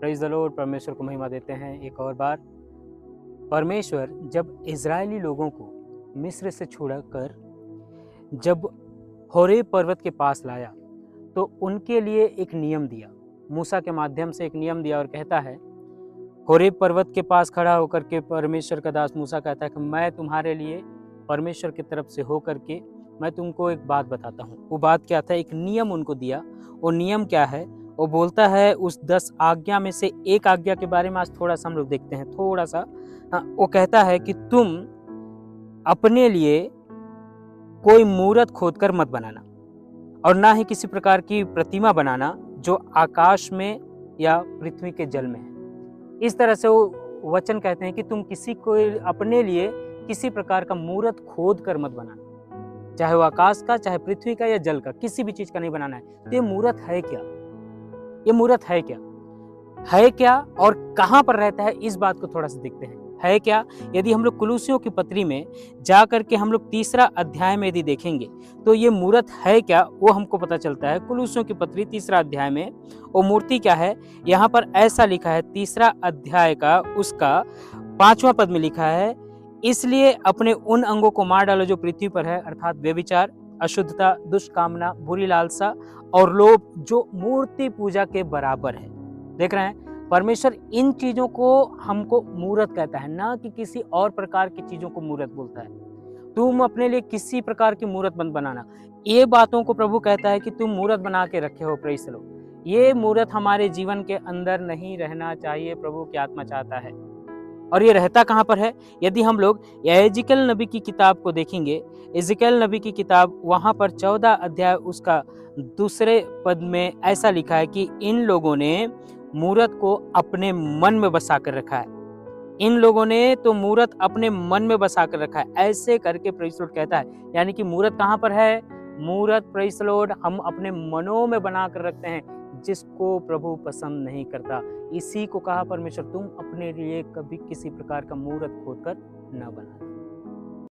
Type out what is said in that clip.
Praise the Lord. परमेश्वर को महिमा देते हैं एक और बार। परमेश्वर जब इज़राइली लोगों को मिस्र से छुड़ाकर जब होरेब पर्वत के पास लाया तो उनके लिए एक नियम दिया, मूसा के माध्यम से एक नियम दिया और कहता है, होरेब पर्वत के पास खड़ा होकर के परमेश्वर का दास मूसा कहता है कि मैं तुम्हारे लिए परमेश्वर की तरफ से होकर के मैं तुमको एक बात बताता हूँ। वो बात क्या था? एक नियम उनको दिया। वो नियम क्या है? वो बोलता है उस 10 आज्ञा में से एक आज्ञा के बारे में आज थोड़ा सा हम लोग देखते हैं, थोड़ा सा। वो कहता है कि तुम अपने लिए कोई मूरत खोदकर मत बनाना और ना ही किसी प्रकार की प्रतिमा बनाना जो आकाश में या पृथ्वी के जल में है। इस तरह से वो वचन कहते हैं कि तुम किसी को अपने लिए किसी प्रकार का मूरत खोद कर मत बनाना, चाहे वो आकाश का, चाहे पृथ्वी का या जल का, किसी भी चीज का नहीं बनाना है। तो ये मूरत है क्या? ये मूरत है क्या? है क्या और कहां पर रहता है, इस बात को थोड़ा सा देखते हैं। है क्या? यदि हम लोग कुलुसियों की पत्री में जा करके हम लोग 3 अध्याय में यदि देखेंगे तो ये मूरत है क्या वो हमको पता चलता है। कुलुसियों की पत्री 3 अध्याय में वो मूर्ति क्या है, यहाँ पर ऐसा लिखा है 3 अध्याय का उसका 5वां पद में लिखा है, इसलिए अपने उन अंगों को मार डालो जो पृथ्वी पर है, अर्थात व्यभिचार, अशुद्धता, दुष्कामना, बुरी लालसा और लोभ जो मूर्ति पूजा के बराबर है। देख रहे हैं, परमेश्वर इन चीजों को हमको मूरत कहता है, ना कि किसी और प्रकार की चीजों को मूरत बोलता है। तुम अपने लिए किसी प्रकार की मूरत मत बनाना। ये बातों को प्रभु कहता है कि तुम मूरत बना के रखे हो। Praise the Lord. ये मूरत हमारे जीवन के अंदर नहीं रहना चाहिए। प्रभु की आत्मा चाहता है। और ये रहता कहाँ पर है? यदि हम लोग एजेकियल नबी की किताब को देखेंगे, एजेकियल नबी की किताब, वहां पर 14 अध्याय उसका 2 पद में ऐसा लिखा है कि इन लोगों ने मूरत को अपने मन में बसा कर रखा है। इन लोगों ने तो मूरत अपने मन में बसा कर रखा है, ऐसे करके प्रेज़ द लॉर्ड कहता है। यानी कि मूरत कहाँ पर है? मूरत प्रेज़ द लॉर्ड हम अपने मनों में बना कर रखते हैं, जिसको प्रभु पसंद नहीं करता। इसी को कहा परमेश्वर, तुम अपने लिए कभी किसी प्रकार का मूरत खोदकर न बनाना।